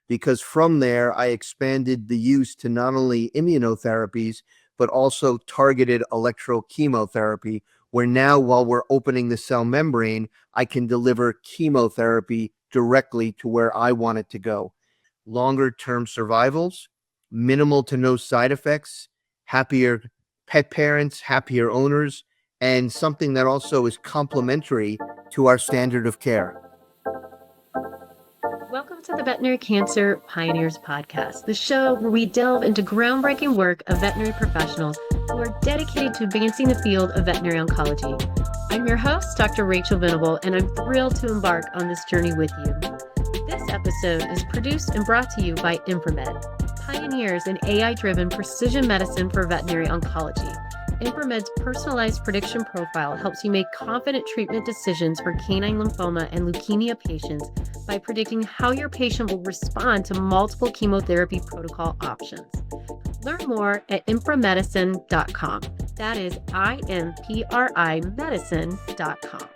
because from there, I expanded the use to not only immunotherapies, but also targeted electrochemotherapy, where now, while we're opening the cell membrane, I can deliver chemotherapy directly to where I want it to go. Longer term survivals, minimal to no side effects, happier pet parents, happier owners, and something that also is complementary to our standard of care. Welcome to the Veterinary Cancer Pioneers Podcast, the show where we delve into groundbreaking work of veterinary professionals who are dedicated to advancing the field of veterinary oncology. I'm your host, Dr. Rachel Venable, and I'm thrilled to embark on this journey with you. This episode is produced and brought to you by Impromed, pioneers in AI-driven precision medicine for veterinary oncology. Impromed's personalized prediction profile helps you make confident treatment decisions for canine lymphoma and leukemia patients by predicting how your patient will respond to multiple chemotherapy protocol options. Learn more at impromedicine.com. That is IMPRI medicine.com.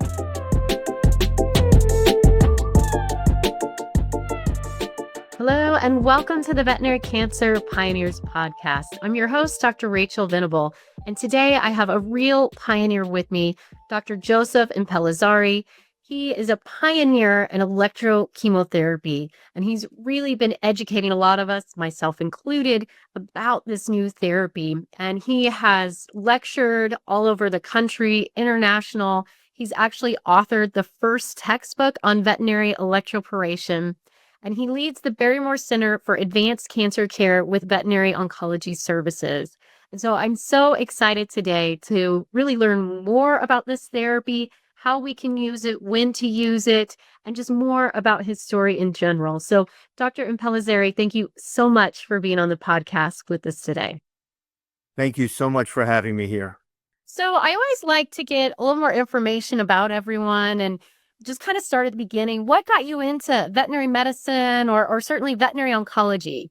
Hello, and welcome to the Veterinary Cancer Pioneers Podcast. I'm your host, Dr. Rachel Venable, and today I have a real pioneer with me, Dr. Joseph Impellizeri. He is a pioneer in electrochemotherapy, and he's really been educating a lot of us, myself included, about this new therapy. And he has lectured all over the country, international. He's actually authored the first textbook on veterinary electroporation, and he leads the Barrymore Center for Advanced Cancer Care with Veterinary Oncology Services. And so I'm so excited today to really learn more about this therapy, how we can use it, when to use it, and just more about his story in general. So Dr. Impellizeri, thank you so much for being on the podcast with us today. Thank you so much for having me here. So I always like to get a little more information about everyone and just kind of start at the beginning. What got you into veterinary medicine or certainly veterinary oncology?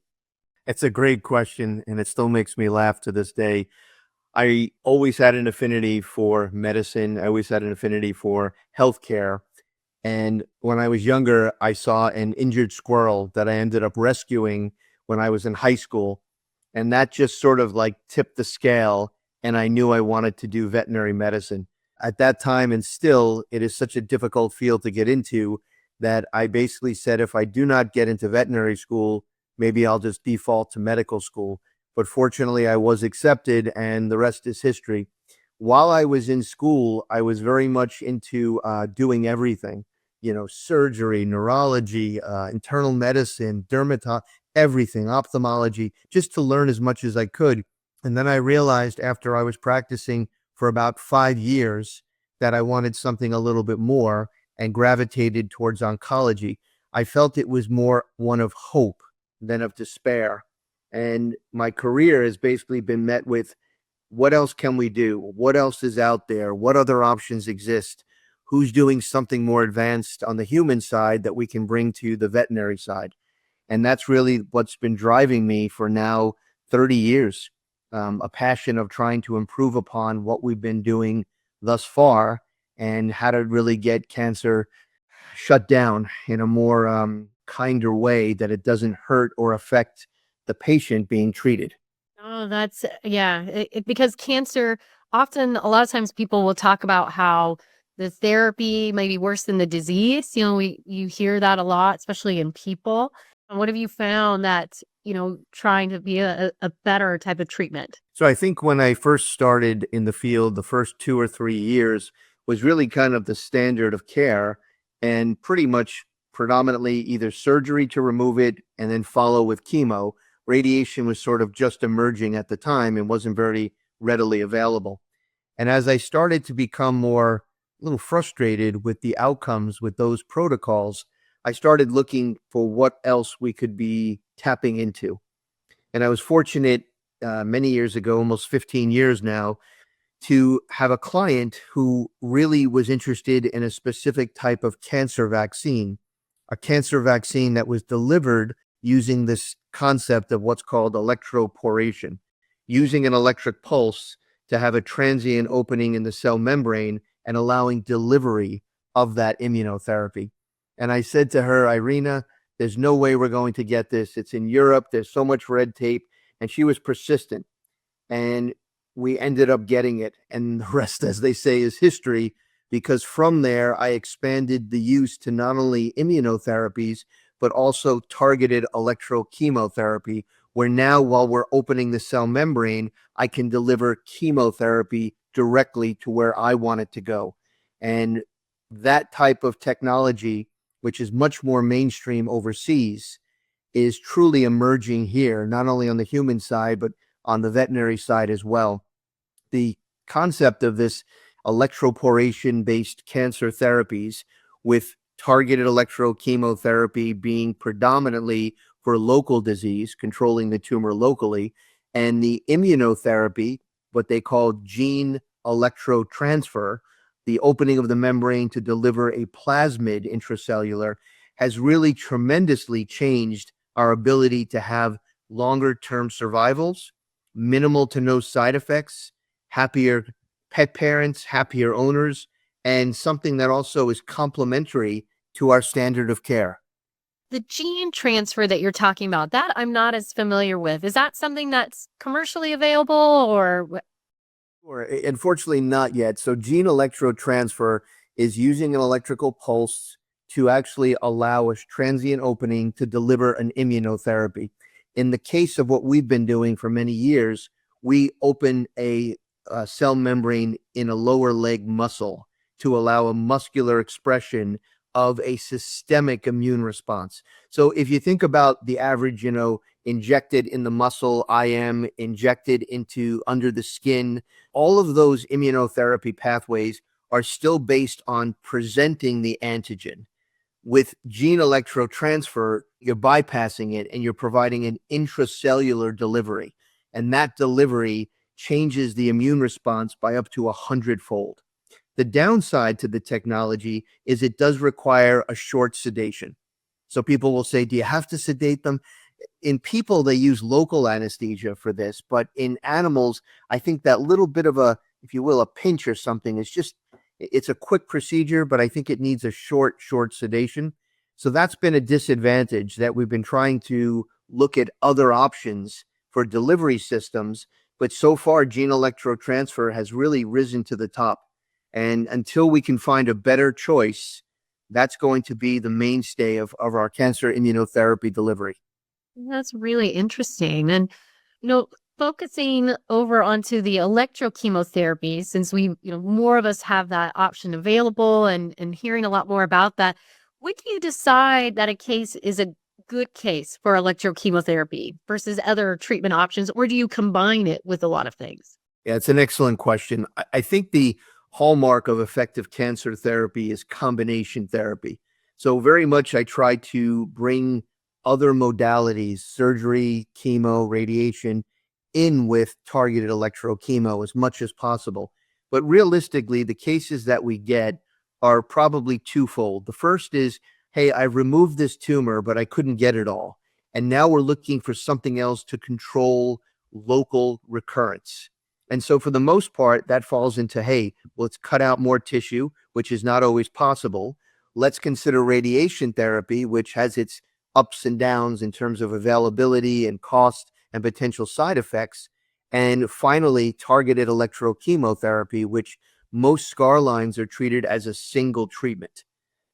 It's a great question, and it still makes me laugh to this day. I always had an affinity for medicine. I always had an affinity for healthcare. And when I was younger, I saw an injured squirrel that I ended up rescuing when I was in high school. And that just sort of like tipped the scale. And I knew I wanted to do veterinary medicine. At that time, and still, it is such a difficult field to get into that I basically said, if I do not get into veterinary school, maybe I'll just default to medical school. But fortunately, I was accepted, and the rest is history. While I was in school, I was very much into doing everything, surgery, neurology, internal medicine, dermatology, everything, ophthalmology, just to learn as much as I could. And then I realized after I was practicing for about 5 years that I wanted something a little bit more and gravitated towards oncology. I felt it was more one of hope than of despair. And my career has basically been met with, what else can we do? What else is out there? What other options exist? Who's doing something more advanced on the human side that we can bring to the veterinary side? And that's really what's been driving me for now 30 years. A passion of trying to improve upon what we've been doing thus far and how to really get cancer shut down in a more kinder way that it doesn't hurt or affect the patient being treated. Oh, because cancer, often a lot of times people will talk about how the therapy may be worse than the disease. You hear that a lot, especially in people. And what have you found that, trying to be a better type of treatment? So I think when I first started in the field, the first 2 or 3 years was really kind of the standard of care, and pretty much predominantly either surgery to remove it and then follow with chemo. Radiation was sort of just emerging at the time and wasn't very readily available. And as I started to become a little frustrated with the outcomes with those protocols, I started looking for what else we could be tapping into. And I was fortunate many years ago, almost 15 years now, to have a client who really was interested in a specific type of cancer vaccine that was delivered using this concept of what's called electroporation, using an electric pulse to have a transient opening in the cell membrane and allowing delivery of that immunotherapy. And I said to her, Irina, There's no way we're going to get this. It's in Europe. There's so much red tape. And she was persistent. And we ended up getting it. And the rest, as they say, is history, because from there, I expanded the use to not only immunotherapies, but also targeted electrochemotherapy, where now, while we're opening the cell membrane, I can deliver chemotherapy directly to where I want it to go. And that type of technology, which is much more mainstream overseas, is truly emerging here, not only on the human side, but on the veterinary side as well. The concept of this electroporation-based cancer therapies, with targeted electrochemotherapy being predominantly for local disease, controlling the tumor locally, and the immunotherapy, what they call gene electrotransfer, the opening of the membrane to deliver a plasmid intracellular, has really tremendously changed our ability to have longer term survivals, minimal to no side effects, happier pet parents, happier owners, and something that also is complementary to our standard of care. The gene transfer that you're talking about, that I'm not as familiar with. Is that something that's commercially available or? Or unfortunately not yet. So gene electrotransfer is using an electrical pulse to actually allow a transient opening to deliver an immunotherapy. In the case of what we've been doing for many years, we open a cell membrane in a lower leg muscle to allow a muscular expression of a systemic immune response. So if you think about the average, injected in the muscle, IM, injected into under the skin, all of those immunotherapy pathways are still based on presenting the antigen. With gene electrotransfer, you're bypassing it and you're providing an intracellular delivery. And that delivery changes the immune response by up to 100-fold. The downside to the technology is it does require a short sedation. So people will say, do you have to sedate them? In people, they use local anesthesia for this, but in animals, I think that little bit of a, if you will, a pinch or something is just, it's a quick procedure, but I think it needs a short sedation. So that's been a disadvantage, that we've been trying to look at other options for delivery systems, but so far gene electrotransfer has really risen to the top. And until we can find a better choice, that's going to be the mainstay of our cancer immunotherapy delivery. That's really interesting. And, focusing over onto the electrochemotherapy, since more of us have that option available and hearing a lot more about that, when do you decide that a case is a good case for electrochemotherapy versus other treatment options, or do you combine it with a lot of things? Yeah, it's an excellent question. I think the hallmark of effective cancer therapy is combination therapy. So very much I try to bring other modalities, surgery, chemo, radiation, in with targeted electrochemo as much as possible. But realistically, the cases that we get are probably twofold. The first is, hey, I removed this tumor, but I couldn't get it all. And now we're looking for something else to control local recurrence. And so for the most part, that falls into, hey, let's cut out more tissue, which is not always possible. Let's consider radiation therapy, which has its ups and downs in terms of availability and cost and potential side effects. And finally, targeted electrochemotherapy, which most scar lines are treated as a single treatment.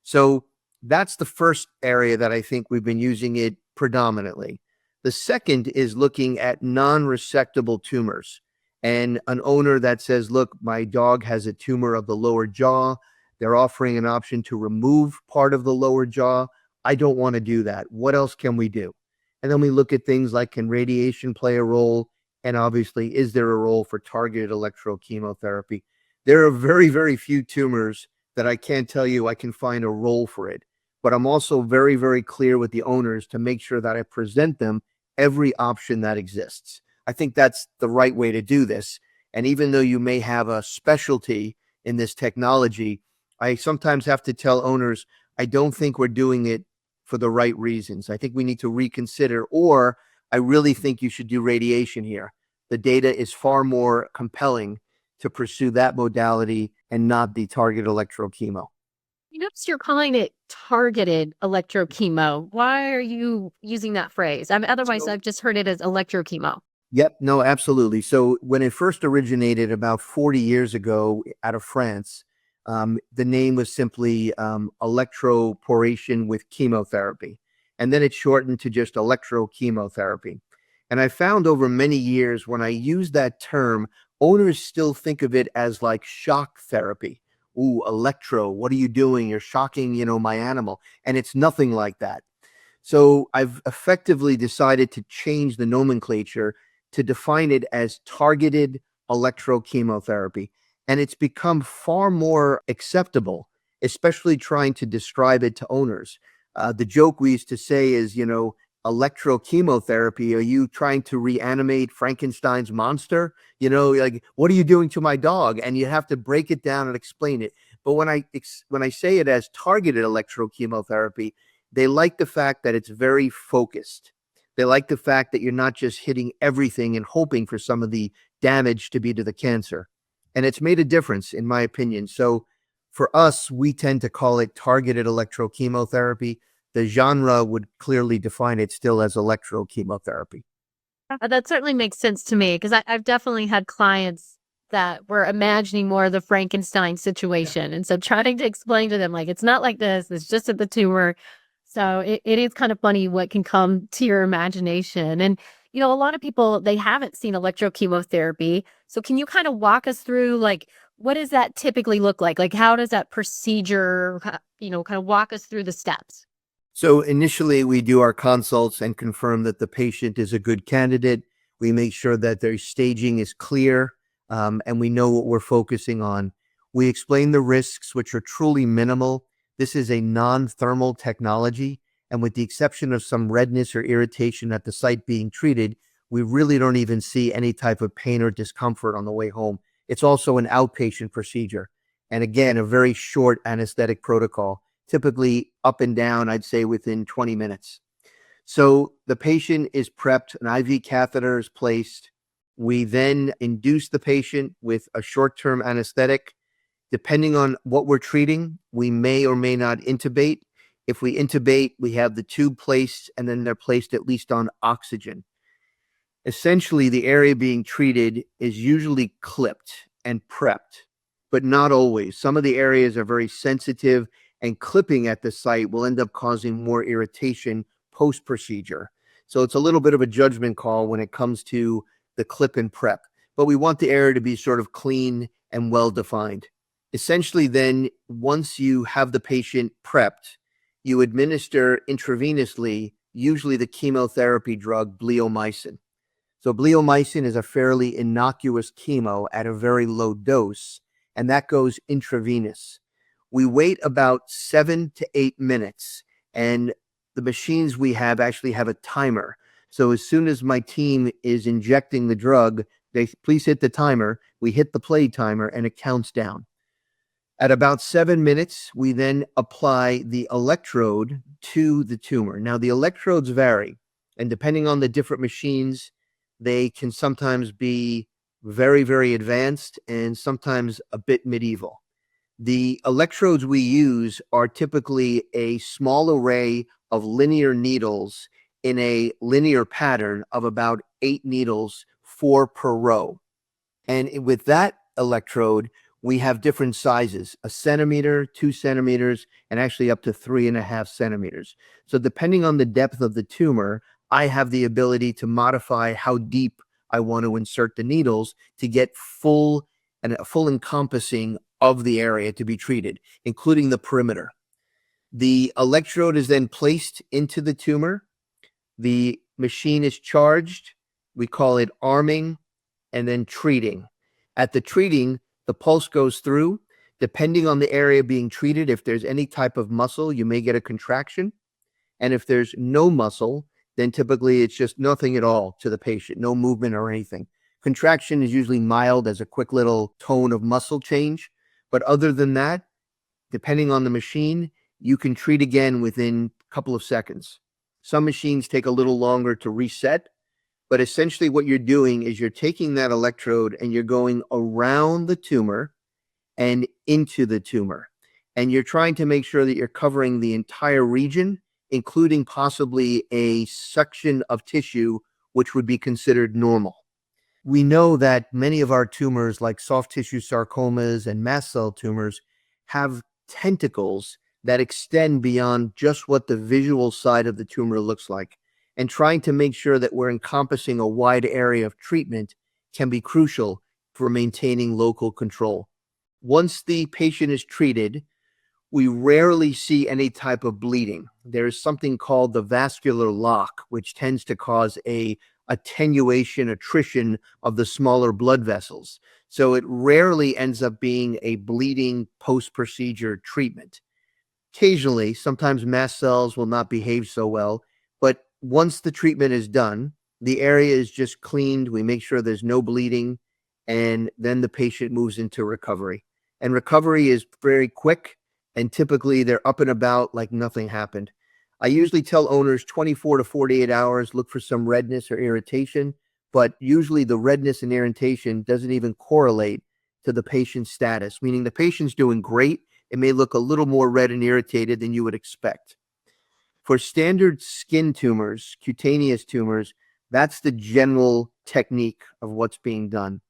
So that's the first area that I think we've been using it predominantly. The second is looking at non-resectable tumors. And an owner that says, look, my dog has a tumor of the lower jaw. They're offering an option to remove part of the lower jaw. I don't want to do that. What else can we do? And then we look at things like, can radiation play a role? And obviously, is there a role for targeted electrochemotherapy? There are very, very few tumors that I can't tell you I can find a role for it. But I'm also very, very clear with the owners to make sure that I present them every option that exists. I think that's the right way to do this. And even though you may have a specialty in this technology, I sometimes have to tell owners, I don't think we're doing it for the right reasons. I think we need to reconsider, or I really think you should do radiation here. The data is far more compelling to pursue that modality and not the targeted electrochemo. You notice you're calling it targeted electrochemo. Why are you using that phrase? Otherwise, So I've just heard it as electrochemo. Yep, no, absolutely. So when it first originated about 40 years ago out of France, the name was simply electroporation with chemotherapy. And then it shortened to just electrochemotherapy. And I found over many years when I use that term, owners still think of it as like shock therapy. Ooh, electro, what are you doing? You're shocking, my animal. And it's nothing like that. So I've effectively decided to change the nomenclature to define it as targeted electrochemotherapy. And it's become far more acceptable, especially trying to describe it to owners. The joke we used to say is, electrochemotherapy, are you trying to reanimate Frankenstein's monster? Like, what are you doing to my dog? And you have to break it down and explain it. But when I say it as targeted electrochemotherapy, they like the fact that it's very focused. They like the fact that you're not just hitting everything and hoping for some of the damage to be to the cancer. And it's made a difference, in my opinion. So for us, we tend to call it targeted electrochemotherapy. The genre would clearly define it still as electrochemotherapy. That certainly makes sense to me because I've definitely had clients that were imagining more of the Frankenstein situation. And so trying to explain to them, like, it's not like this, it's just at the tumor. So it is kind of funny what can come to your imagination. And, a lot of people, they haven't seen electrochemotherapy. So can you kind of walk us through, like, what does that typically look like? Like, how does that procedure, kind of walk us through the steps? So initially, we do our consults and confirm that the patient is a good candidate. We make sure that their staging is clear, and we know what we're focusing on. We explain the risks, which are truly minimal. This is a non-thermal technology, and with the exception of some redness or irritation at the site being treated, we really don't even see any type of pain or discomfort on the way home. It's also an outpatient procedure, and again, a very short anesthetic protocol, typically up and down, I'd say within 20 minutes. So the patient is prepped, an IV catheter is placed. We then induce the patient with a short-term anesthetic. Depending on what we're treating, we may or may not intubate. If we intubate, we have the tube placed, and then they're placed at least on oxygen. Essentially, the area being treated is usually clipped and prepped, but not always. Some of the areas are very sensitive, and clipping at the site will end up causing more irritation post-procedure. So it's a little bit of a judgment call when it comes to the clip and prep, but we want the area to be sort of clean and well-defined. Essentially, then, once you have the patient prepped, you administer intravenously, usually the chemotherapy drug bleomycin. So bleomycin is a fairly innocuous chemo at a very low dose, and that goes intravenous. We wait about 7 to 8 minutes, and the machines we have actually have a timer. So as soon as my team is injecting the drug, they please hit the timer. We hit the play timer, and it counts down. At about 7 minutes, we then apply the electrode to the tumor. Now, the electrodes vary, and depending on the different machines, they can sometimes be very, very advanced and sometimes a bit medieval. The electrodes we use are typically a small array of linear needles in a linear pattern of about 8 needles, 4 per row. And with that electrode, we have different sizes, a centimeter, 2 centimeters, and actually up to 3.5 centimeters. So depending on the depth of the tumor, I have the ability to modify how deep I want to insert the needles to get full encompassing of the area to be treated, including the perimeter. The electrode is then placed into the tumor. The machine is charged. We call it arming and then treating. At the treating, the pulse goes through. Depending on the area being treated, if there's any type of muscle, you may get a contraction. And if there's no muscle, then typically it's just nothing at all to the patient, no movement or anything. Contraction is usually mild as a quick little tone of muscle change. But other than that, depending on the machine, you can treat again within a couple of seconds. Some machines take a little longer to reset, but essentially what you're doing is you're taking that electrode and you're going around the tumor and into the tumor. and you're trying to make sure that you're covering the entire region, including possibly a section of tissue which would be considered normal. We know that many of our tumors, like soft tissue sarcomas and mast cell tumors, have tentacles that extend beyond just what the visual side of the tumor looks like. And trying to make sure that we're encompassing a wide area of treatment can be crucial for maintaining local control. Once the patient is treated, we rarely see any type of bleeding. There's something called the vascular lock, which tends to cause a attrition of the smaller blood vessels. So it rarely ends up being a bleeding post-procedure treatment. Occasionally, sometimes mast cells will not behave so well, but once the treatment is done, the area is just cleaned. We make sure there's no bleeding, and then the patient moves into recovery. And recovery is very quick, and typically they're up and about like nothing happened. I usually tell owners 24 to 48 hours, look for some redness or irritation, but usually the redness and irritation doesn't even correlate to the patient's status, meaning the patient's doing great. It may look a little more red and irritated than you would expect. For standard skin tumors, cutaneous tumors, that's the general technique of what's being done.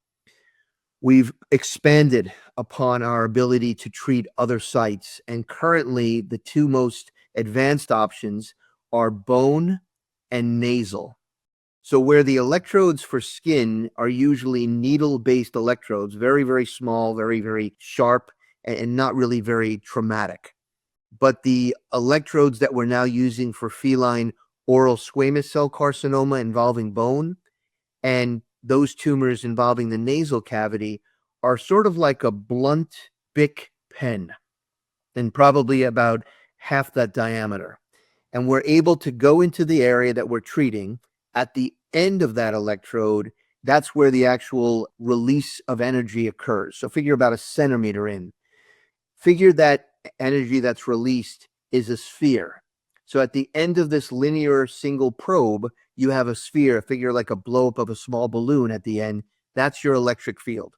We've expanded upon our ability to treat other sites, and currently the two most advanced options are bone and nasal. So where the electrodes for skin are usually needle-based electrodes, very, very small, very, very sharp, and not really very traumatic. But the electrodes that we're now using for feline oral squamous cell carcinoma involving bone and those tumors involving the nasal cavity are sort of like a blunt Bic pen, and probably about half that diameter. And we're able to go into the area that we're treating. At the end of that electrode, that's where the actual release of energy occurs. So figure about a centimeter in. Figure that energy that's released is a sphere. So at the end of this linear single probe, you have a sphere, figure like a blow up of a small balloon at the end. That's your electric field.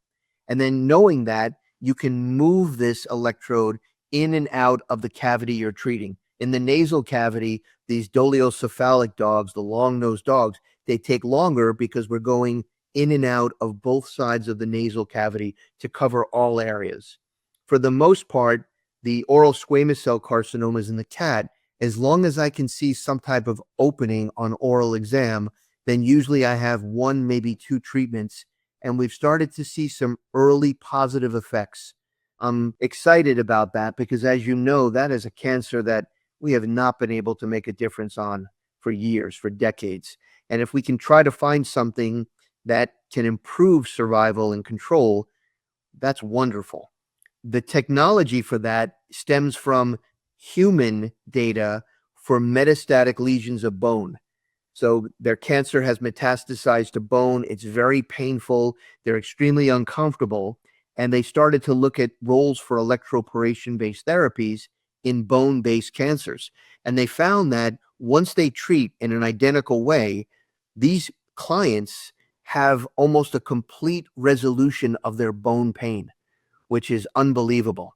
And then knowing that, you can move this electrode in and out of the cavity you're treating. In the nasal cavity, these dolichocephalic dogs, the long-nosed dogs, they take longer because we're going in and out of both sides of the nasal cavity to cover all areas. For the most part, the oral squamous cell carcinomas in the cat, as long as I can see some type of opening on oral exam, then usually I have one, maybe two treatments, and we've started to see some early positive effects. I'm excited about that because, as you know, that is a cancer that we have not been able to make a difference on for years, for decades. And if we can try to find something that can improve survival and control, that's wonderful. The technology for that stems from human data for metastatic lesions of bone. So their cancer has metastasized to bone. It's very painful. They're extremely uncomfortable. And they started to look at roles for electroporation-based therapies in bone-based cancers. And they found that once they treat in an identical way, these clients have almost a complete resolution of their bone pain, which is unbelievable.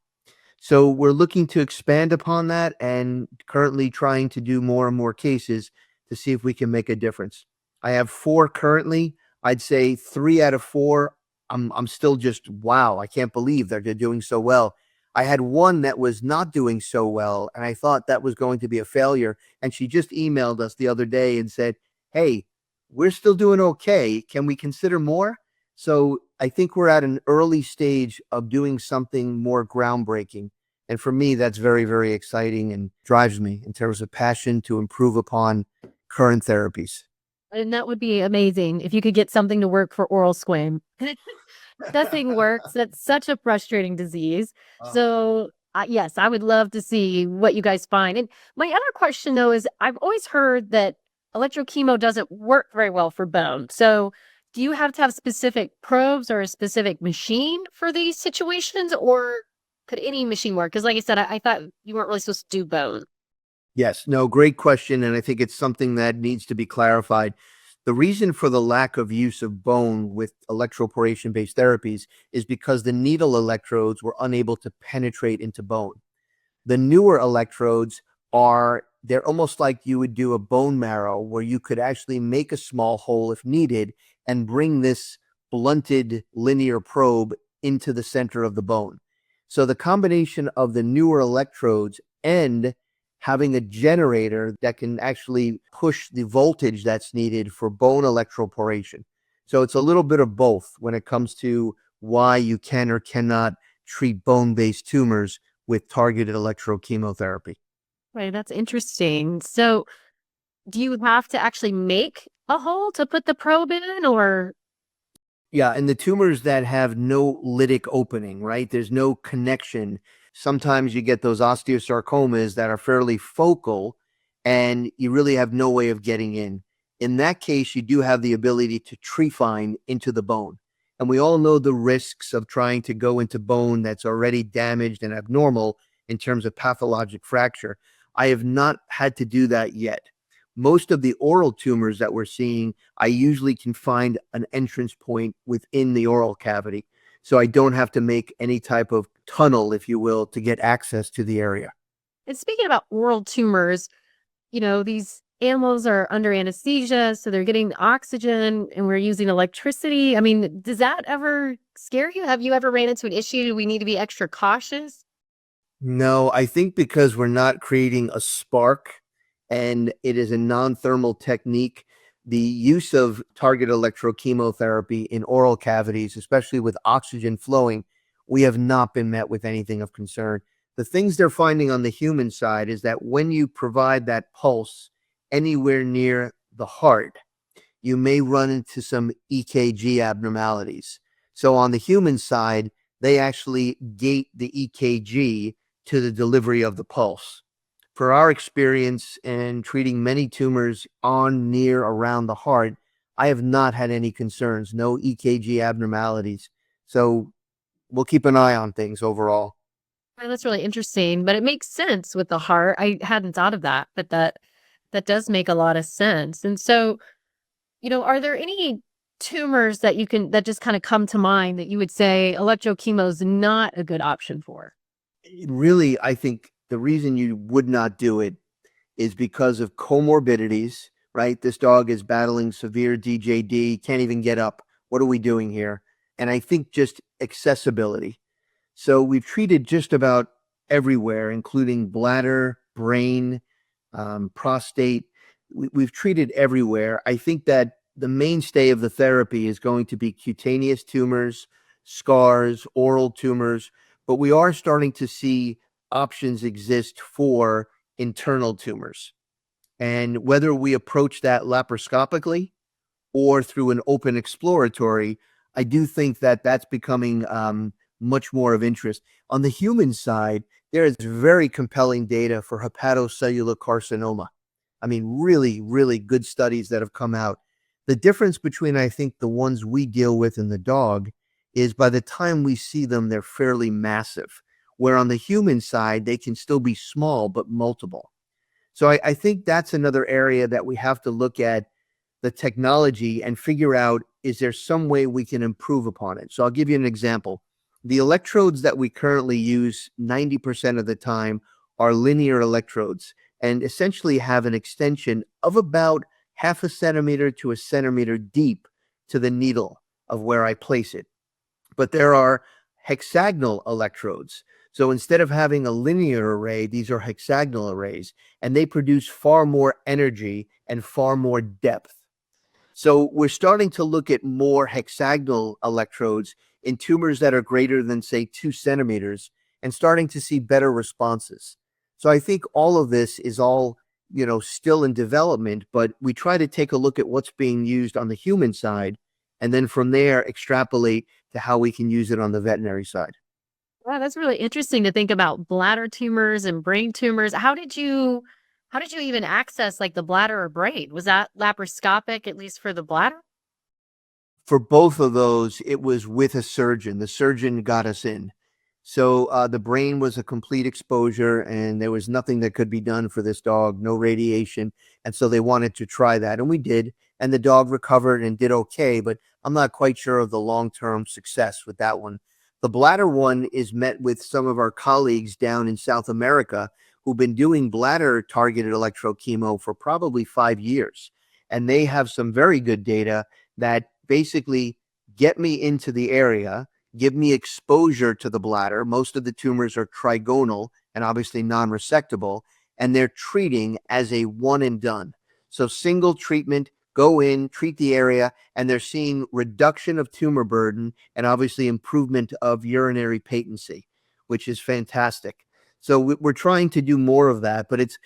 So we're looking to expand upon that and currently trying to do more and more cases to see if we can make a difference. I have 4 currently. I'd say 3 out of 4, I'm still just, wow, I can't believe they're doing so well. I had one that was not doing so well, and I thought that was going to be a failure. And she just emailed us the other day and said, hey, we're still doing okay. Can we consider more? So I think we're at an early stage of doing something more groundbreaking. And for me, that's very, very exciting and drives me in terms of passion to improve upon current therapies. And that would be amazing if you could get something to work for oral squam. Nothing works. That's such a frustrating disease. So, yes, I would love to see what you guys find. And my other question, though, is I've always heard that electrochemo doesn't work very well for bone. So, do you have to have specific probes or a specific machine for these situations, or could any machine work? Because, like I said, I thought you weren't really supposed to do bone. Yes, no, great question. And I think it's something that needs to be clarified. The reason for the lack of use of bone with electroporation-based therapies is because the needle electrodes were unable to penetrate into bone. The newer electrodes they're almost like you would do a bone marrow where you could actually make a small hole if needed and bring this blunted linear probe into the center of the bone. So the combination of the newer electrodes and having a generator that can actually push the voltage that's needed for bone electroporation. So it's a little bit of both when it comes to why you can or cannot treat bone-based tumors with targeted electrochemotherapy. Right, that's interesting. So, do you have to actually make a hole to put the probe in, or Yeah, and the tumors that have no lytic opening, right? There's no connection. Sometimes you get those osteosarcomas that are fairly focal and you really have no way of getting in. In that case, you do have the ability to trephine into the bone. And we all know the risks of trying to go into bone that's already damaged and abnormal in terms of pathologic fracture. I have not had to do that yet. Most of the oral tumors that we're seeing, I usually can find an entrance point within the oral cavity. So I don't have to make any type of tunnel, if you will, to get access to the area. and speaking about oral tumors, these animals are under anesthesia, so they're getting oxygen and we're using electricity. I mean, does that ever scare you? Have you ever ran into an issue? Do we need to be extra cautious? No, I think because we're not creating a spark and it is a non-thermal technique, the use of targeted electrochemotherapy in oral cavities, especially with oxygen flowing, we have not been met with anything of concern. The things they're finding on the human side is that when you provide that pulse anywhere near the heart, you may run into some EKG abnormalities. So on the human side, they actually gate the EKG to the delivery of the pulse. For our experience in treating many tumors on, near, around the heart, I have not had any concerns, no EKG abnormalities. So we'll keep an eye on things overall. Well, that's really interesting, but it makes sense with the heart. I hadn't thought of that, but that does make a lot of sense. And so, are there any tumors that just kind of come to mind that you would say electrochemo is not a good option for? Really, I think the reason you would not do it is because of comorbidities, right? This dog is battling severe DJD, can't even get up. What are we doing here? And I think just accessibility. So we've treated just about everywhere, including bladder, brain, prostate. We've treated everywhere. I think that the mainstay of the therapy is going to be cutaneous tumors, scars, oral tumors, but we are starting to see options exist for internal tumors. And whether we approach that laparoscopically or through an open exploratory, I do think that that's becoming much more of interest. On the human side, there is very compelling data for hepatocellular carcinoma. I mean, really, really good studies that have come out. The difference between, I think, the ones we deal with in the dog is by the time we see them, they're fairly massive, where on the human side, they can still be small, but multiple. So I think that's another area that we have to look at the technology and figure out, is there some way we can improve upon it? So I'll give you an example. The electrodes that we currently use 90% of the time are linear electrodes and essentially have an extension of about half a centimeter to a centimeter deep to the needle of where I place it. But there are hexagonal electrodes. So instead of having a linear array, these are hexagonal arrays, and they produce far more energy and far more depth. So we're starting to look at more hexagonal electrodes in tumors that are greater than, say, 2 centimeters and starting to see better responses. So I think all of this is all, still in development, but we try to take a look at what's being used on the human side and then from there extrapolate to how we can use it on the veterinary side. Wow, that's really interesting to think about bladder tumors and brain tumors. How did you even access like the bladder or brain? Was that laparoscopic, at least for the bladder? For both of those, it was with a surgeon. The surgeon got us in. So the brain was a complete exposure, and there was nothing that could be done for this dog, no radiation. And so they wanted to try that, and we did. And the dog recovered and did okay, but I'm not quite sure of the long-term success with that one. The bladder one is met with some of our colleagues down in South America who've been doing bladder targeted electrochemo for probably 5 years. And they have some very good data that basically get me into the area, give me exposure to the bladder. Most of the tumors are trigonal and obviously non-resectable, and they're treating as a one and done. So single treatment, go in, treat the area, and they're seeing reduction of tumor burden and obviously improvement of urinary patency, which is fantastic. So we're trying to do more of that, but it's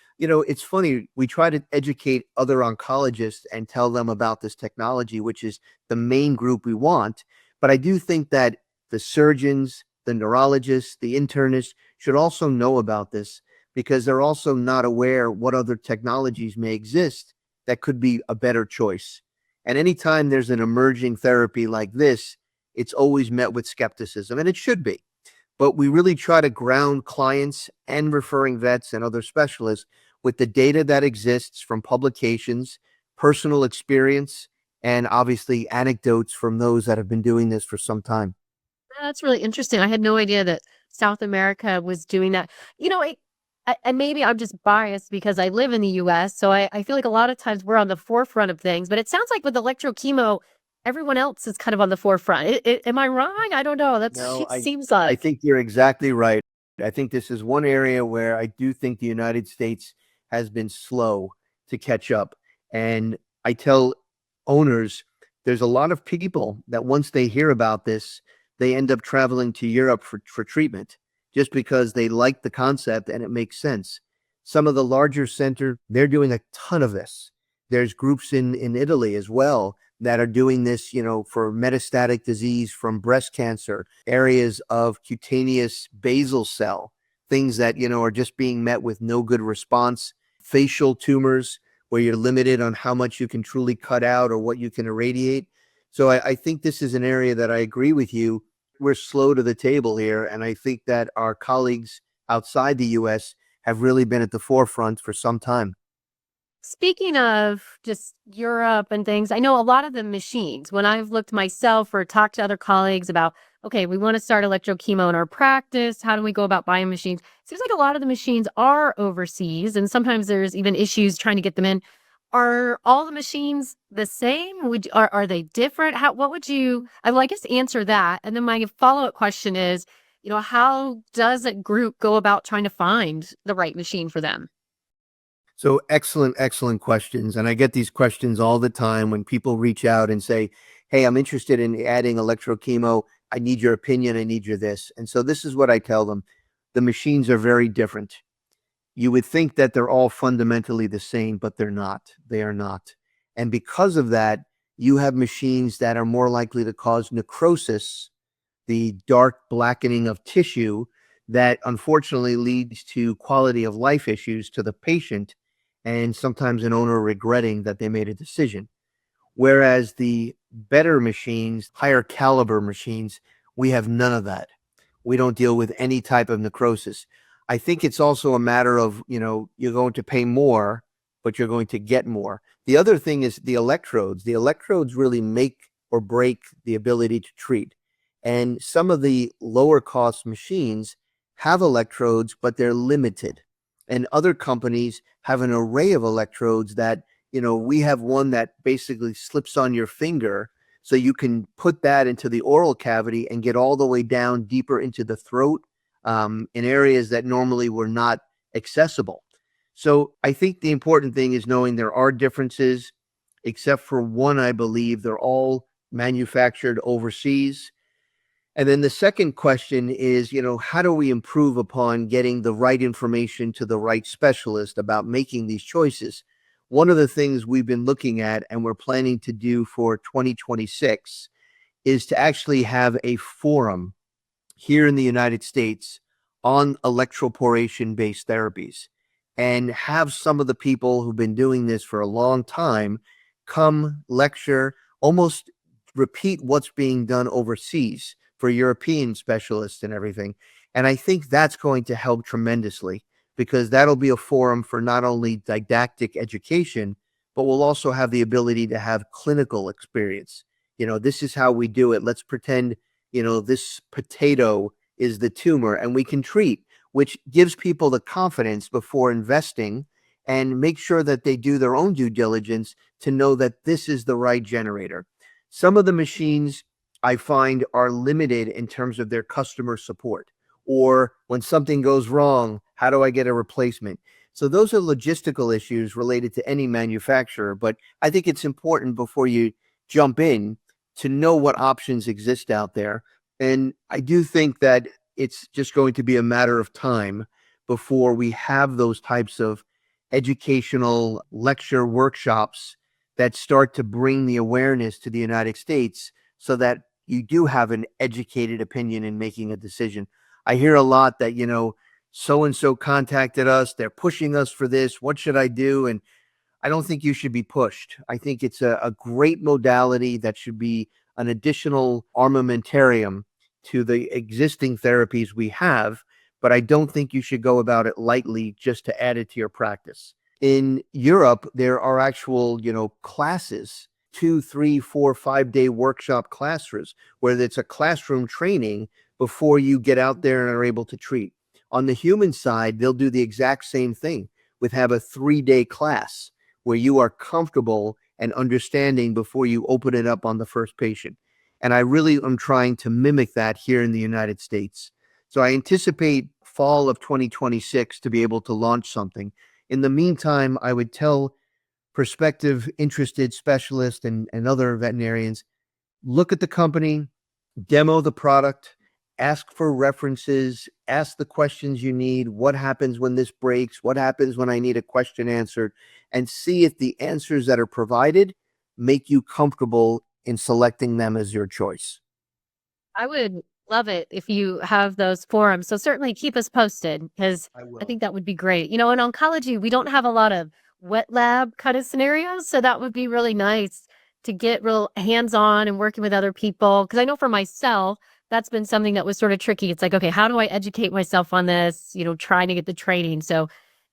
funny. We try to educate other oncologists and tell them about this technology, which is the main group we want. But I do think that the surgeons, the neurologists, the internists should also know about this because they're also not aware what other technologies may exist that could be a better choice. And anytime there's an emerging therapy like this, it's always met with skepticism, and it should be. But we really try to ground clients and referring vets and other specialists with the data that exists from publications, personal experience, and obviously anecdotes from those that have been doing this for some time. That's really interesting. I had no idea that South America was doing that. And maybe I'm just biased because I live in the US. So I feel like a lot of times we're on the forefront of things, but it sounds like with electrochemo, everyone else is kind of on the forefront. Am I wrong? I don't know. No, It I seems I like. think you're exactly right. I think this is one area where I do think the United States has been slow to catch up. And I tell owners, there's a lot of people that once they hear about this, they end up traveling to Europe for treatment just because they like the concept and it makes sense. Some of the larger center, they're doing a ton of this. There's groups in Italy as well that are doing this, for metastatic disease from breast cancer, areas of cutaneous basal cell, things that, are just being met with no good response, facial tumors, where you're limited on how much you can truly cut out or what you can irradiate. So I think this is an area that I agree with you. We're slow to the table here. And I think that our colleagues outside the US have really been at the forefront for some time. Speaking of just Europe and things, I know a lot of the machines, when I've looked myself or talked to other colleagues about, okay, we want to start electrochemo in our practice. How do we go about buying machines? Seems like a lot of the machines are overseas, and sometimes there's even issues trying to get them in. Are all the machines the same? Are they different? What would you, well, I guess answer that. And then my follow-up question is, how does a group go about trying to find the right machine for them? So excellent, excellent questions. And I get these questions all the time when people reach out and say, hey, I'm interested in adding electrochemo. I need your opinion. I need your this. And so this is what I tell them. The machines are very different. You would think that they're all fundamentally the same, but they're not. They are not. And because of that, you have machines that are more likely to cause necrosis, the dark blackening of tissue that unfortunately leads to quality of life issues to the patient and sometimes an owner regretting that they made a decision. Whereas the better machines, higher caliber machines, we have none of that. We don't deal with any type of necrosis. I think it's also a matter of, you're going to pay more, but you're going to get more. The other thing is the electrodes. The electrodes really make or break the ability to treat. And some of the lower cost machines have electrodes, but they're limited. And other companies have an array of electrodes that, we have one that basically slips on your finger. So you can put that into the oral cavity and get all the way down deeper into the throat in areas that normally were not accessible. So I think the important thing is knowing there are differences, except for one, I believe they're all manufactured overseas. And then the second question is, how do we improve upon getting the right information to the right specialist about making these choices? One of the things we've been looking at and we're planning to do for 2026 is to actually have a forum here in the United States on electroporation-based therapies and have some of the people who've been doing this for a long time come lecture, almost repeat what's being done overseas for European specialists and everything. And I think that's going to help tremendously because that'll be a forum for not only didactic education, but we'll also have the ability to have clinical experience. This is how we do it. Let's pretend, this potato is the tumor and we can treat, which gives people the confidence before investing and make sure that they do their own due diligence to know that this is the right generator. Some of the machines I find are limited in terms of their customer support, or when something goes wrong, how do I get a replacement? So those are logistical issues related to any manufacturer, but I think it's important before you jump in to know what options exist out there. And I do think that it's just going to be a matter of time before we have those types of educational lecture workshops that start to bring the awareness to the United States so that you do have an educated opinion in making a decision. I hear a lot that, so and so contacted us, they're pushing us for this. What should I do? And I don't think you should be pushed. I think it's a great modality that should be an additional armamentarium to the existing therapies we have, but I don't think you should go about it lightly just to add it to your practice. In Europe, there are actual, classes, 2, 3, 4, 5-day workshop classes where it's a classroom training before you get out there and are able to treat. On the human side, they'll do the exact same thing with have a 3-day class where you are comfortable and understanding before you open it up on the first patient. And I really am trying to mimic that here in the United States. So I anticipate fall of 2026 to be able to launch something. In the meantime, I would tell prospective interested specialists and other veterinarians, look at the company, demo the product, ask for references, ask the questions you need. What happens when this breaks? What happens when I need a question answered? And see if the answers that are provided make you comfortable in selecting them as your choice. I would love it if you have those forums. So certainly keep us posted because I think that would be great. In oncology, we don't have a lot of wet lab kind of scenarios. So that would be really nice to get real hands-on and working with other people. Because I know for myself, that's been something that was sort of tricky. It's like, okay, how do I educate myself on this? Trying to get the training. So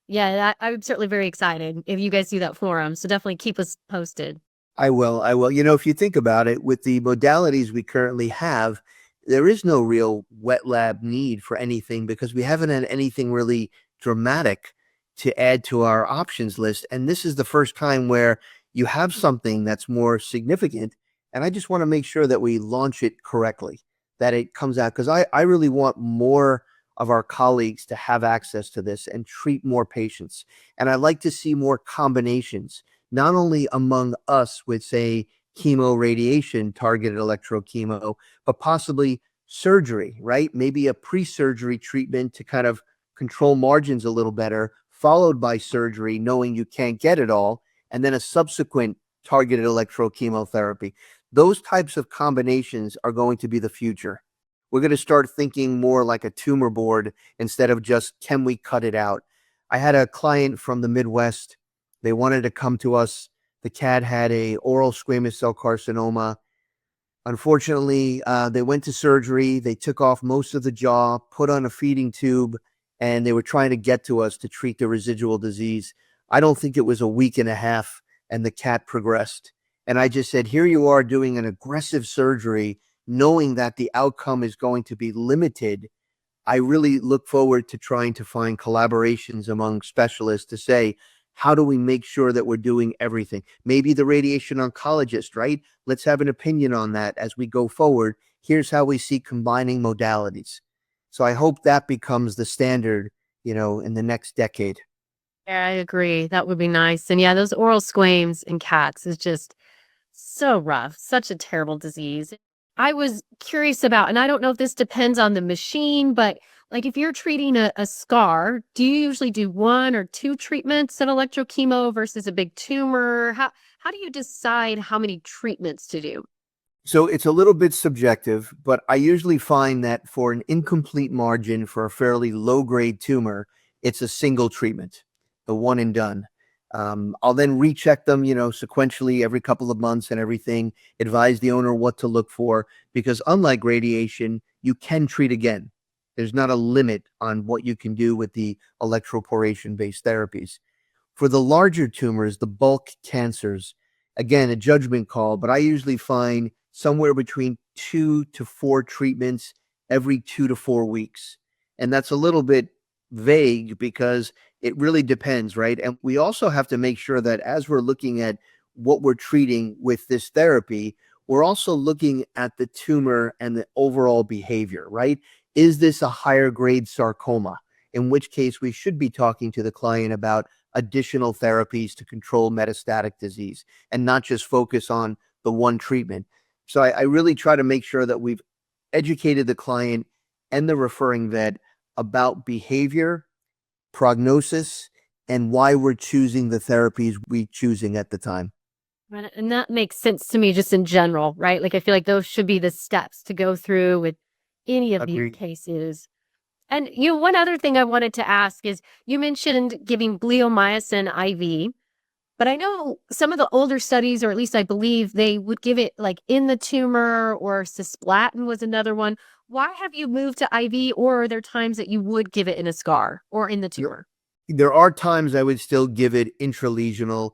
yeah, I'm certainly very excited if you guys do that forum. So definitely keep us posted. I will. If you think about it, with the modalities we currently have, there is no real wet lab need for anything because we haven't had anything really dramatic to add to our options list. And this is the first time where you have something that's more significant. And I just want to make sure that we launch it correctly, that it comes out, because I really want more of our colleagues to have access to this and treat more patients. And I'd like to see more combinations, not only among us with, say, chemo radiation targeted electrochemo, but possibly surgery, right? Maybe a pre-surgery treatment to kind of control margins a little better, followed by surgery, knowing you can't get it all, and then a subsequent targeted electrochemotherapy. Those types of combinations are going to be the future. We're going to start thinking more like a tumor board instead of just, can we cut it out? I had a client from the Midwest. They wanted to come to us. The cat had a oral squamous cell carcinoma. Unfortunately, they went to surgery. They took off most of the jaw, put on a feeding tube, and they were trying to get to us to treat the residual disease. I don't think it was a week and a half, and the cat progressed. And I just said, here you are doing an aggressive surgery, knowing that the outcome is going to be limited. I really look forward to trying to find collaborations among specialists to say, how do we make sure that we're doing everything? Maybe the radiation oncologist, right? Let's have an opinion on that as we go forward. Here's how we see combining modalities. So I hope that becomes the standard, in the next decade. Yeah, I agree. That would be nice. And yeah, those oral squames in cats is just so rough. Such a terrible disease. I was curious about, and I don't know if this depends on the machine, but like if you're treating a scar, do you usually do 1 or 2 treatments at electrochemo versus a big tumor? How do you decide how many treatments to do? So it's a little bit subjective, but I usually find that for an incomplete margin for a fairly low-grade tumor, it's a single treatment, the one and done. I'll then recheck them, sequentially every couple of months and everything, advise the owner what to look for, because unlike radiation, you can treat again. There's not a limit on what you can do with the electroporation-based therapies. For the larger tumors, the bulk cancers, again, a judgment call, but I usually find somewhere between 2 to 4 treatments every 2 to 4 weeks. And that's a little bit vague because it really depends, right? And we also have to make sure that as we're looking at what we're treating with this therapy, we're also looking at the tumor and the overall behavior, right? Is this a higher grade sarcoma? In which case, we should be talking to the client about additional therapies to control metastatic disease and not just focus on the one treatment. So I really try to make sure that we've educated the client and the referring vet about behavior, prognosis, and why we're choosing the therapies we're choosing at the time. Right, and that makes sense to me just in general, right? Like, I feel like those should be the steps to go through with any of these Agreed. cases. And one other thing I wanted to ask is you mentioned giving bleomycin IV, but I know some of the older studies, or at least I believe they would give it like in the tumor, or cisplatin was another one. Why have you moved to IV, or are there times that you would give it in a scar or in the tumor? There are times I would still give it intralesional.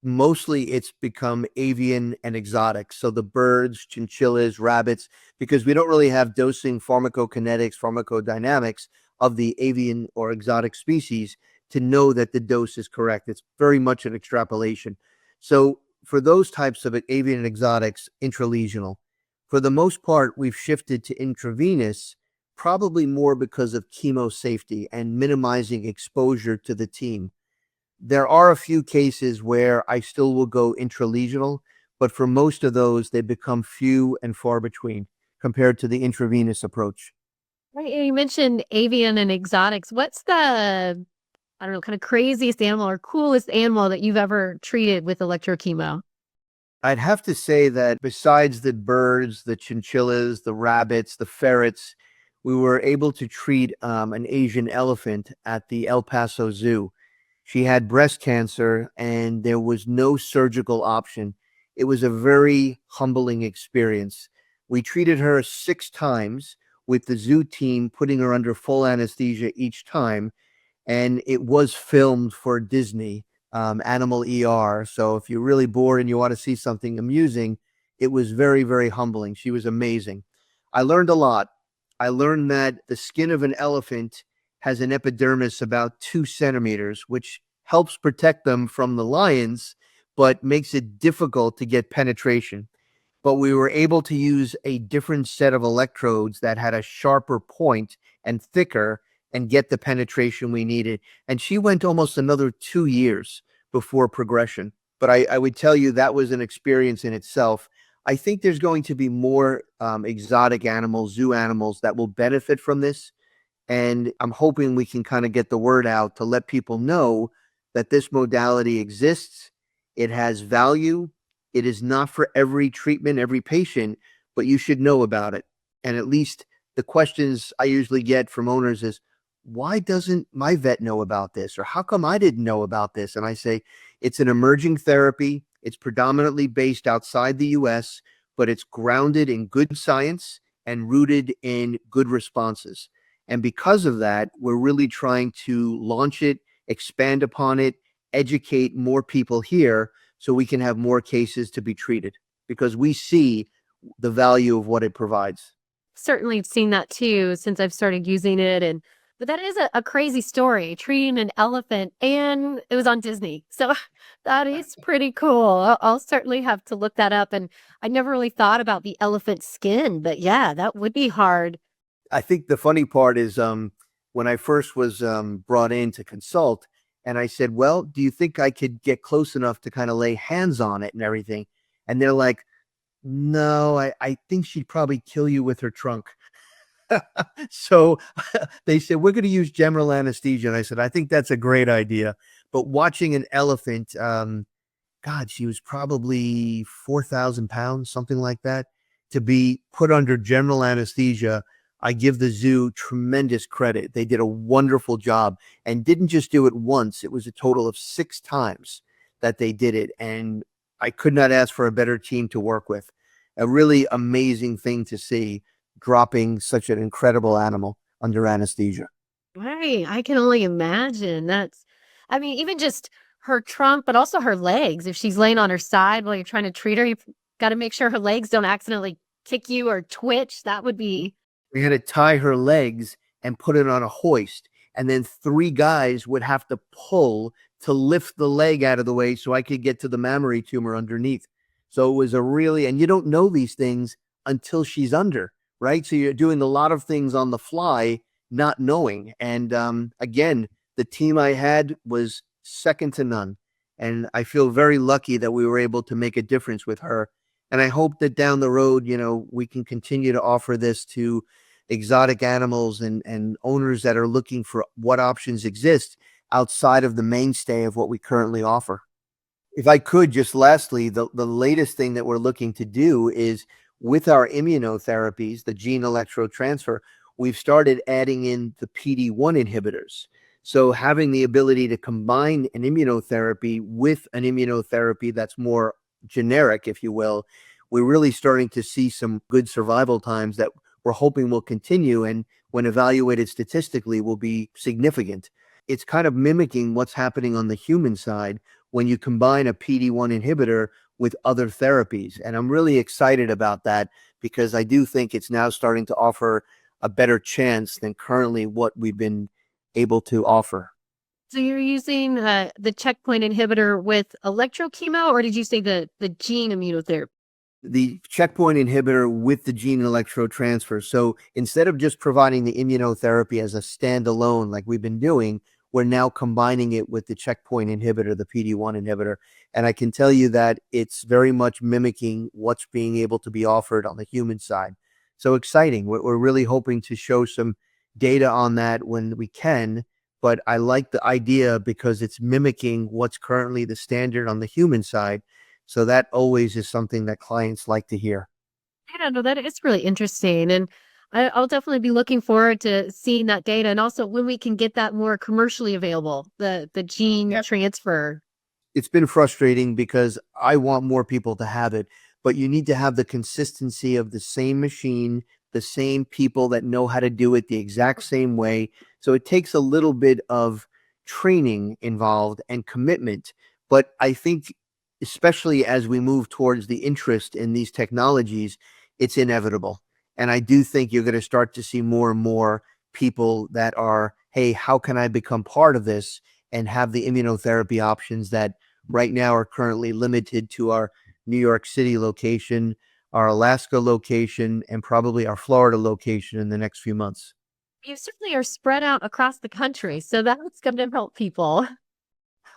Mostly it's become avian and exotic. So the birds, chinchillas, rabbits, because we don't really have dosing pharmacokinetics, pharmacodynamics of the avian or exotic species to know that the dose is correct. It's very much an extrapolation. So for those types of avian and exotics, intralesional. For the most part, we've shifted to intravenous, probably more because of chemo safety and minimizing exposure to the team. There are a few cases where I still will go intralesional, but for most of those, they become few and far between compared to the intravenous approach. Right. And you mentioned avian and exotics. What's the, I don't know, kind of craziest animal or coolest animal that you've ever treated with electrochemo? I'd have to say that besides the birds, the chinchillas, the rabbits, the ferrets, we were able to treat an Asian elephant at the El Paso Zoo. She had breast cancer and there was no surgical option. It was a very humbling experience. We treated her 6 times with the zoo team putting her under full anesthesia each time, and it was filmed for Disney, Animal ER. So if you're really bored and you want to see something amusing, it was very, very humbling. She was amazing. I learned a lot. I learned that the skin of an elephant has an epidermis about 2 centimeters, which helps protect them from the lions, but makes it difficult to get penetration. But we were able to use a different set of electrodes that had a sharper point and thicker and get the penetration we needed. And she went almost another 2 years before progression. But I would tell you that was an experience in itself. I think there's going to be more exotic animals, zoo animals that will benefit from this. And I'm hoping we can kind of get the word out to let people know that this modality exists. It has value. It is not for every treatment, every patient, but you should know about it. And at least the questions I usually get from owners is, why doesn't my vet know about this? Or how come I didn't know about this? And I say, it's an emerging therapy. It's predominantly based outside the US, but it's grounded in good science and rooted in good responses. And because of that, we're really trying to launch it, expand upon it, educate more people here so we can have more cases to be treated because we see the value of what it provides. Certainly seen that too since I've started using it. And but that is a crazy story, treating an elephant, and it was on Disney. So that is pretty cool. I'll certainly have to look that up. And I never really thought about the elephant skin, but yeah, that would be hard. I think the funny part is when I first was brought in to consult, and I said, well, do you think I could get close enough to kind of lay hands on it and everything? And they're like, no, I think she'd probably kill you with her trunk. So they said, we're going to use general anesthesia. And I said, I think that's a great idea. But watching an elephant, God, she was probably 4,000 pounds, something like that, to be put under general anesthesia. I give the zoo tremendous credit. They did a wonderful job and didn't just do it once. It was a total of 6 times that they did it. And I could not ask for a better team to work with. A really amazing thing to see, dropping such an incredible animal under anesthesia. Right. I can only imagine. I mean, even just her trunk, but also her legs. If she's laying on her side while you're trying to treat her, you've got to make sure her legs don't accidentally kick you or twitch, that would be. We had to tie her legs and put it on a hoist. And then 3 guys would have to pull to lift the leg out of the way so I could get to the mammary tumor underneath. So it was and you don't know these things until she's under, right? So you're doing a lot of things on the fly, not knowing. And again, the team I had was second to none. And I feel very lucky that we were able to make a difference with her. And I hope that down the road, we can continue to offer this to exotic animals and owners that are looking for what options exist outside of the mainstay of what we currently offer. If I could, just lastly, the latest thing that we're looking to do is with our immunotherapies, the gene electrotransfer, we've started adding in the PD-1 inhibitors. So having the ability to combine an immunotherapy with an immunotherapy that's more generic, if you will, we're really starting to see some good survival times that we're hoping will continue, and when evaluated statistically will be significant. It's kind of mimicking what's happening on the human side when you combine a PD-1 inhibitor with other therapies. And I'm really excited about that because I do think it's now starting to offer a better chance than currently what we've been able to offer. So you're using the checkpoint inhibitor with electrochemo, or did you say the gene immunotherapy? The checkpoint inhibitor with the gene electrotransfer. So instead of just providing the immunotherapy as a standalone like we've been doing, we're now combining it with the checkpoint inhibitor, the PD-1 inhibitor. And I can tell you that it's very much mimicking what's being able to be offered on the human side. So exciting. We're really hoping to show some data on that when we can. But I like the idea because it's mimicking what's currently the standard on the human side. So that always is something that clients like to hear. I don't know. That is really interesting. And I'll definitely be looking forward to seeing that data. And also when we can get that more commercially available, the gene transfer. It's been frustrating because I want more people to have it, but you need to have the consistency of the same machine, the same people that know how to do it the exact same way. So it takes a little bit of training involved and commitment. But I think, especially as we move towards the interest in these technologies, it's inevitable. And I do think you're going to start to see more and more people that are, hey, how can I become part of this and have the immunotherapy options that right now are currently limited to our New York City location, our Alaska location, and probably our Florida location in the next few months. You certainly are spread out across the country. So that's going to help people.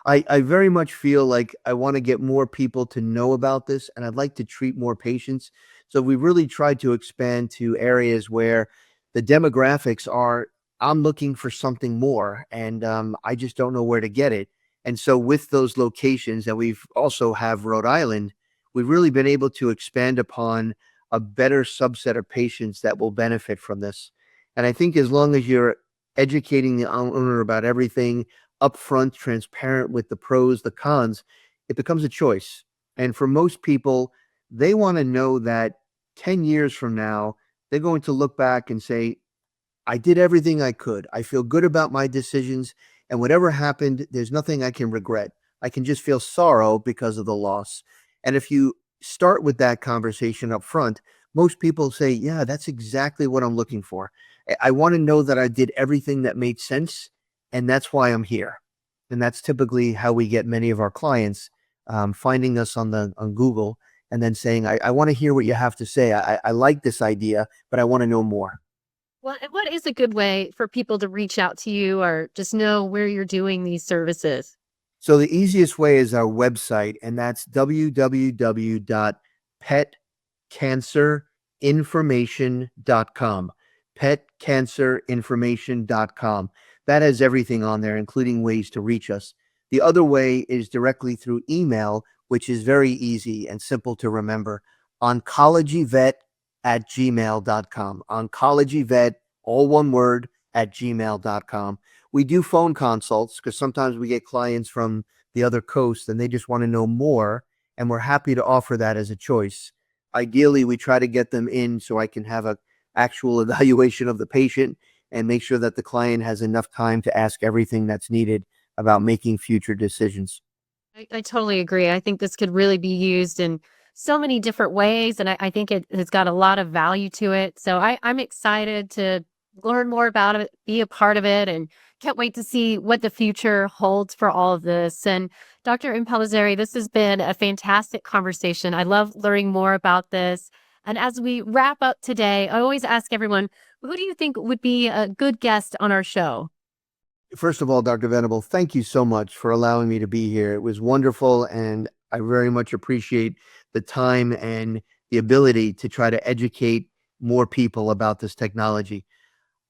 I very much feel like I want to get more people to know about this, and I'd like to treat more patients. So we really tried to expand to areas where the demographics are, I'm looking for something more, and I just don't know where to get it. And so with those locations, and we've also have Rhode Island, we've really been able to expand upon a better subset of patients that will benefit from this. And I think as long as you're educating the owner about everything, upfront, transparent with the pros, the cons, it becomes a choice. And for most people, they want to know that 10 years from now, they're going to look back and say, I did everything I could. I feel good about my decisions. And whatever happened, there's nothing I can regret. I can just feel sorrow because of the loss. And if you start with that conversation up front, most people say, yeah, that's exactly what I'm looking for. I want to know that I did everything that made sense, and that's why I'm here. And that's typically how we get many of our clients finding us on Google and then saying, I want to hear what you have to say. I like this idea, but I want to know more. Well, and what is a good way for people to reach out to you or just know where you're doing these services? So the easiest way is our website, and that's www.petcancerinformation.com. Petcancerinformation.com. That has everything on there, including ways to reach us. The other way is directly through email, which is very easy and simple to remember. oncologyvet@gmail.com. Oncologyvet, all one word, @gmail.com. We do phone consults because sometimes we get clients from the other coast and they just want to know more, and we're happy to offer that as a choice. Ideally, we try to get them in so I can have an actual evaluation of the patient and make sure that the client has enough time to ask everything that's needed about making future decisions. I totally agree. I think this could really be used in so many different ways. And I think it has got a lot of value to it. So I'm excited to learn more about it, be a part of it, and can't wait to see what the future holds for all of this. And Dr. Impellizeri, this has been a fantastic conversation. I love learning more about this. And as we wrap up today, I always ask everyone, who do you think would be a good guest on our show? First of all, Dr. Venable, thank you so much for allowing me to be here. It was wonderful, and I very much appreciate the time and the ability to try to educate more people about this technology.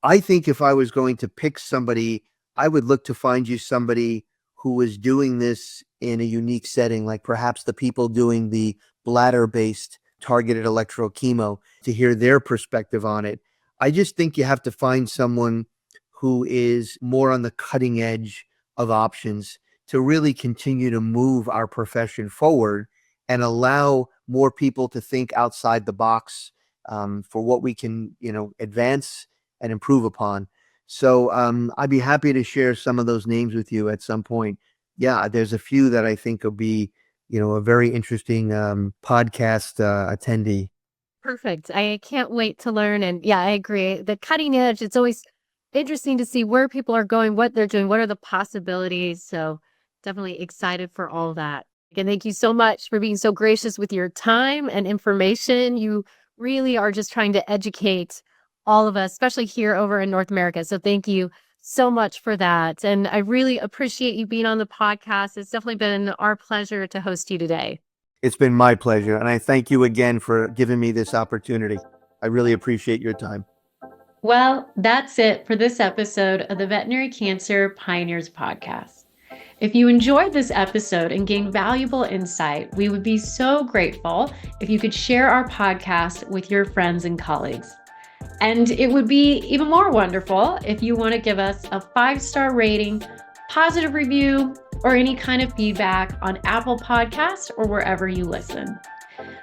I think if I was going to pick somebody, I would look to find you somebody who was doing this in a unique setting, like perhaps the people doing the bladder-based targeted electrochemo, to hear their perspective on it. I just think you have to find someone who is more on the cutting edge of options to really continue to move our profession forward and allow more people to think outside the box for what we can, advance and improve upon. So I'd be happy to share some of those names with you at some point. Yeah, there's a few that I think will be, a very interesting podcast attendee. Perfect. I can't wait to learn. And yeah, I agree. The cutting edge, it's always interesting to see where people are going, what they're doing, what are the possibilities. So definitely excited for all that. Again, thank you so much for being so gracious with your time and information. You really are just trying to educate all of us, especially here over in North America. So thank you so much for that. And I really appreciate you being on the podcast. It's definitely been our pleasure to host you today. It's been my pleasure. And I thank you again for giving me this opportunity. I really appreciate your time. Well, that's it for this episode of the Veterinary Cancer Pioneers Podcast. If you enjoyed this episode and gained valuable insight, we would be so grateful if you could share our podcast with your friends and colleagues. And it would be even more wonderful if you want to give us a 5-star rating, positive review, or any kind of feedback on Apple Podcasts or wherever you listen.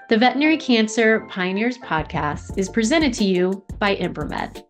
The Veterinary Cancer Pioneers Podcast is presented to you by Impromed.